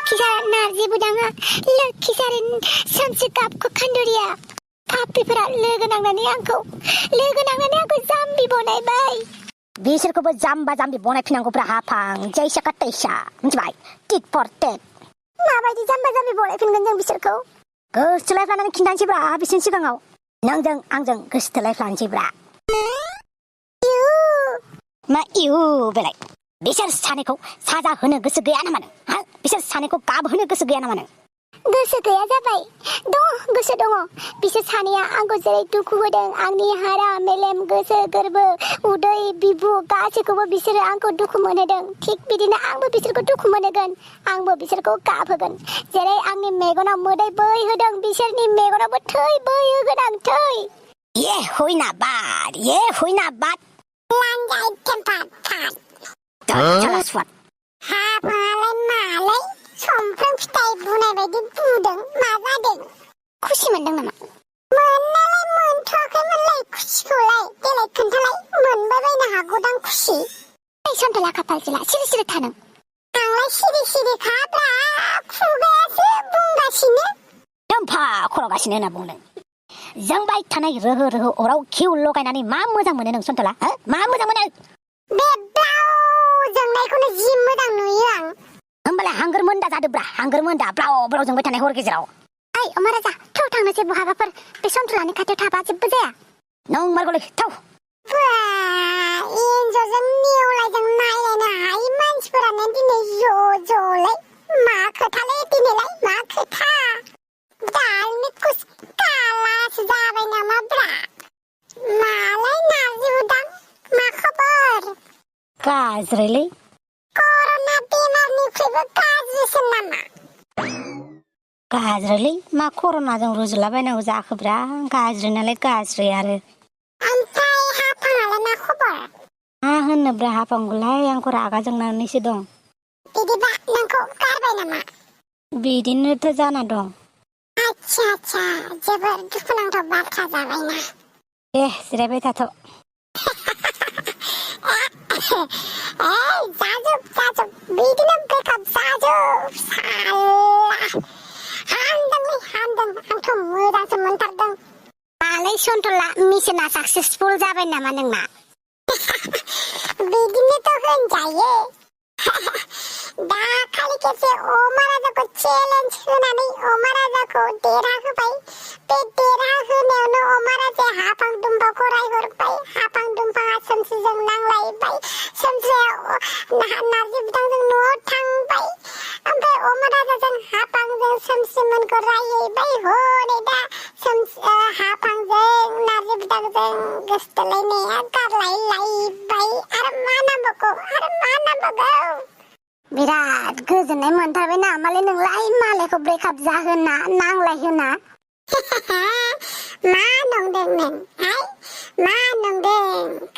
लोखिसार नारजि बुदाङा लोखिसार सामसिकाबखौ खान्दुरिया पापिफोरा लोगो नांनानै आंखौ जाम्बि बनायबाय बिसोरखौबो जाम्बा जाम्बि बनायफिननांगौब्रा हाफां जैसा तैसा मिथिबाय टिट फर टेट माबायदि जाम्बा जाम्बि बनायफिनगोन जों बिसोरखौ गोसोथोलायफ्लानानै खिन्थानोसैब्रा बिसोरनि सिगाङाव नोंजों आंजों गोसोथोलायफ्लानोसैब्रा मा इउ बेलाय बिसोर सानैखौ साजा होनो गोसो गैया नामा नों बिसोर सानैखौ गाबहोनो गोसो गैया नामा नों गोसो गैया जाबाय गोसो दङ बिसोर सानैया आंखौ जेरै दुखु होदों आंनि हारा मेलेम गोसो गोरबो उदै बिबु गासैखौबो बिसोरो आंखौ दुखु मोनहोदों थिग बिदिनो आंबो बिसोरखौ दुखु मोनहोगोन आंबो बिसोरखौ गाबहोगोन जेरै आंनि मेगनाव मोदै बोहैहोदों बिसोरनि मेगनावबो थै बोहैहोगोन आं थै ये हुइना बाद लांजाय टेम्पार फाट चला स्वाट हाबालाय मालाय समफ्राम फिथाइ बुनाय बायदि बुदों मा जादों खुसि मोनदों नामा मोननालाय मोनथ'आखैमोनलाय खुसिखौलाय देलाय खोन्थालाय मोनबाय बायनो हागौदां खुसि सन्थला खाफालजिला सिरि सिरि थानो आंलाय सिरि सिरि खाब्रा खुगायासो बुंगासिनो दम्फा खर'गासिनो होनना बुंदों जोंबाय थानाय रोहो रोहो अराव घिउ लगायनानै मा मोजां मोनो नों सन्थला मा मोजां मोनो बे ब्लाव जोंनायखौनो जि मोजां नुयो आं होमबालाय हांगोर मोनदा जादोब्रा हांगोर मोनदा ब्लाव ब्लाव जोंबाय थानाय हर गेजेराव ओइ अमा राजा थौ थांनोसै बहाबाफोर बे सन्थलानि खाथियाव थाबा जेबो जाया नंमारगौलै थौ एन्जरजों नेवलायजों नायलायनो हायि मानसिफोरानो दिनै ज'लाय मा खोथालै दिनैलाय मा खोथा दालनि कुछ कालासो जाबाय नामाब्रा मालाय नारजि बुदां मा खबर गाज्रिलै कर'ना बेमारनिख्रुइबो गाज्रिसिन नामा गाज्रिलै मा कर'नाजों रुजुलाबायनांगौ जाखोब्रा गाज्रि नालाय गाज्रि आरो ओमफ्राय हाफाङालाय मा खबर मा होननोब्रा हाफांखौलाय आंखौ रागा जोंनानैसो दं बिदिबा नोंखौ गारबाय नामा बिदिनोथ' जाना दं आच्छा जोबोर दुखुनांथाव बाथ्रा जाबायना दे जिरायबाय थाथ' जाजोब बिदिनो ब्रेकआप जाजोब साला हामदों आंथ' मोजांसो मोनथारदों मालाय सन्थला मिशना साक्सेसफुल जाबाय नामा नोंना बिदिनोथ' होनजायो दाखालि खेबसे अमा राजाखौ चेलेन्ज होनानै अमा राजाखौ देरहाहोबाय बे देरहाहोनायावनो अमा राजाया हाफां दुम्फाखौ रायहरबाय हाफां दुम्फाङा सोमसिजों नांलायबाय सोमसिया नारजि बुदांजों न'आव थांबाय ओमफ्राय अमा राजाजों हाफांजों सोमसिमोनखौ रायहैबाय हनै दा हाफांजों नारजि बुदांजों गोसथोलायनाया गारलायलायबाय आरो मा नांबावगौ बिराद गोजोननाय मोनथारबायना मालाय नोंलाय मालायखौ ब्रेकआप जाहोना नांलायहोना मा नंदों नों मा नंदों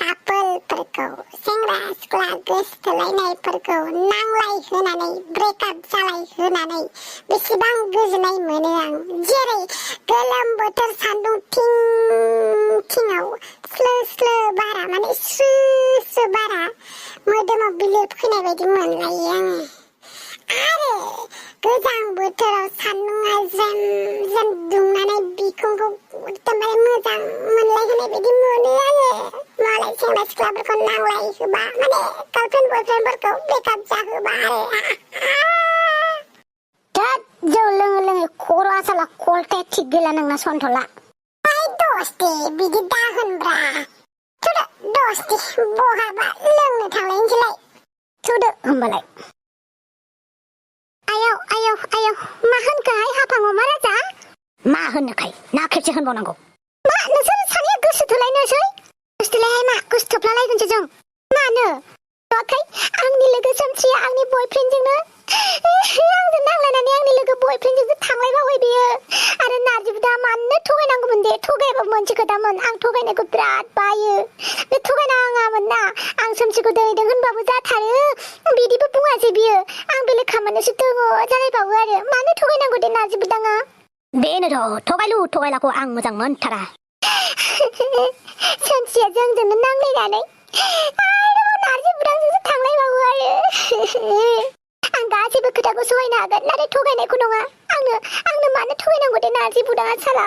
कापोलफोरखौ सेंग्रा सिख्ला गोसथोलायनायफोरखौ नांलायहोनानै ब्रेकआप जालायहोनानै बेसेबां गोजोननाय मोनो आं जेरै गोलोम बोथोर सान्दुं थिङाव स्लो बारा माने स्रो बारा मोदोमाव बिलिर फैनाय बायदि मोनलायो आङो आरो गोजां बोथोराव सान्दुंआ जेम दुंनानै बिखुंखौ एकदमबारे मोजां मोनलायहोनाय बायदि मोनो आङो मालाय सेंग्रा सिख्लाफोरखौ नांलायहोबा माने गार्लफ्रेन्ड बयफ्रेन्डफोरखौ ब्रेकआप जाहोबा आरो जौ लोङै खर' आसाला कलथाया थिग गैला नोंना सन्थला दस्ति बिदि दाहोनब्रा थुदो दस्ति बहाबा लोंनो थांलायनोसैलाय थुदो होमबालाय आयौ मा होनखोहाय हाफां अमा राजा मा होननोखाय ना खेबसे होनबावनांगौ मा नोंसोर सानैया गोसोथोलायनोसै गोसोथोलायहाय मा गोसोथोफ्लालायगोनसो जों मानो नुवाखै आंनि लोगो सोमस्रिया आंनि बयफ्रेन्डजोंनो आंजों नांलायनानै आंनि लोगो बयफ्रेन्डजोंसो थांलायबावबाय बियो आरो नारजि बुदा मानो थगायनांगौमोन दे थगायाबा मोनसे खोथामोन आं थगायनायखौ बिराद बायो बे थगायनाङामोन ना आं सोमस्रिखौ दोनैदों होनबाबो जाथारो बिदिबो बुङासै बियो आं बेलेग खामानियावसो दङ जालायबावो आरो मानो थगायनांगौ दे नारजि बुदाङा बेनोथ' थगायलाखौ आं मोजां मोनथारा सोमस्रिया जोंजोंनो नांलायनानै आरोबाव नारजि बुदांजोंसो थांलायबावो आरो आं गासैबो खोथाखौ सहायनो हागोन नाथाय थगायनायखौ नङा आंनो मानो थगायनांगौ दे नारजि बुदाङा साला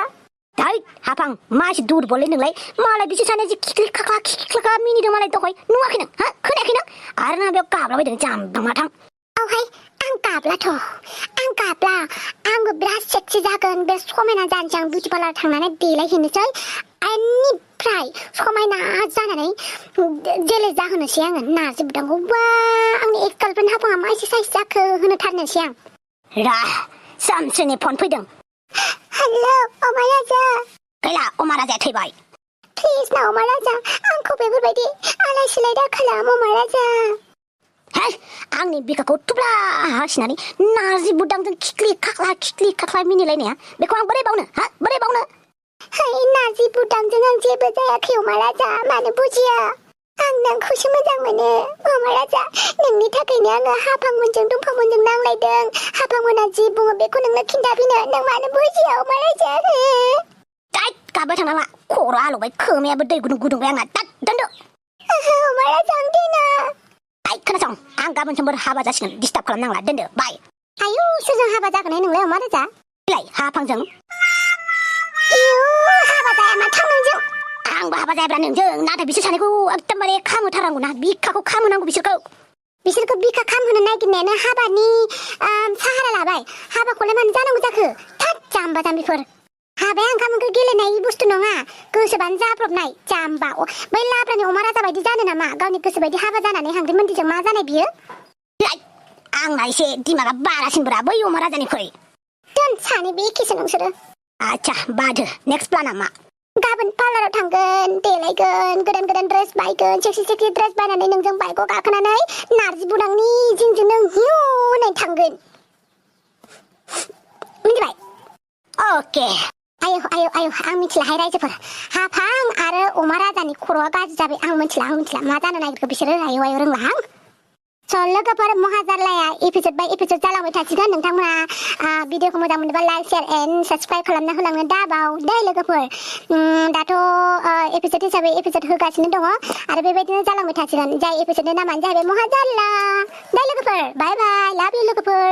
दाय हाफां मासि दुरबललै नोंलाय मालाय बिसोर सानै जि खिख्लि खाख्ला मिनिदों मालाय दहाय नुवाखै नों हा खोनायाखै नों आरो ना बेयाव गाब्लाबायदों जाम्बा माथां औहाय आं गाब्ला आंबो बिराद सेक्सि जागोन बे समायना जानोसै आं बिउटि पार्लार थांनानै देलायहैनोसै बेनिफ्राय समायना जानानै जेले जाहोनोसै आङो नारजि बुदांखौ बा आंनि एक्स गार्लफ्रेन्ड हाफाङा मा एसे साइज जाखो होनथारनोसै आं रा सामस्रिनि फन फैदों हेलौ अमा राजा गैला अमा राजाया थैबाय प्लिज ना अमा राजा आंखौ बेफोरबायदि आलाय सिलाय दा खालाम अमा राजा हे आंनि बिखाखौ थुब्ला हासिनानै नारजि बुदांजों खिख्लि खाख्ला मिनिलायनाया बेखौ आं बोरै बावनो हा बोरै बावनो है नारजि बुदांजों आं जेबो जायाखै अमा राजा मानो बुजिया आं नोंखौसो मोजां मोनो अमा राजा नोंनि थाखायनो आङो हाफांमोनजों दंफांमोनजों नांलायदों हाफांमोना जि बुङो बेखौ नोंनो खिन्थाफिनो नों मानो बुजिया अमा राजा गाबबाय थांनाङा खर' आलौबाय खोमायाबो दै गुदुंबाय आंना दोनदो अमा राजा आं दिना आइ खोनासं आं गाबोन समफोर हाबा जासिगोन डिस्टार्ब खालामनांला दोनदो बाय आयु सोरजों हाबा जागोन नोंलाय अमा राजा बिलाय हाफांजों हाबा जाया मा थांनांजों आंबो हाबा जायाब्रा नोंजों नाथाय बिसोर सानैखौ एकदमबारे खामोथारनांगौ ना बिखाखौ खामहोनांगौ बिसोरखौ बिखा खामहोनो नागिरनायानो हाबानि साहारा लाबाय हाबाखौलाय मानो जानांगौ जाखो थाद जाम्बा जाम्बिफोर हाबाया ओंखाम ओंख्रि गेलेनाय बुस्थु नङा गोसोबानो जाब्रबनाय जाम्बा बै लाब्रानि अमा राजा बायदि जानो नामा गावनि गोसो बायदि हाबा जानानै हांग्रि मोनदिजों मा जानाय बियो आंना एसे दिमागा बारासिनब्रा बै अमा राजानिख्रुइ दोन सानैबो एखेसो नोंसोरो आच्छा बादो नेक्स्ट प्लाना मा गाबोन पार्लाराव थांगोन देलायगोन गोदान ड्रेस बायगोन सेक्सि ड्रेस बायनानै नोंजों बाइकआव गाखोनानै नारजि बुदांनि जिंजों नों हिउ होननानै थांगोन मिथिबाय अके आयौ आं मिथिलाहाय रायजोफोर हाफां आरो अमा राजानि खर'आ गाज्रि जाबाय आं मिथिला मा जानो नागिरखो बिसोरो आयौ रोंला आं स' लोगोफोर महा जारलाया एपिसोड बाय एपिसोड जालांबाय थासिगोन नोंथांमोना भिडिअखौ मोजां मोनोबा लाइक शेयार एन्ड साबस्क्राइब खालामना होलांनो दाबाव दे लोगोफोर दाथ' एपिसोड हिसाबै एपिसोड होगासिनो दङ आरो बेबायदिनो जालांबाय थासिगोन जाय एपिसोडनि नामानो जाहैबाय महा जारला दे लोगोफोर बाय बाय लाभ इउ लोगोफोर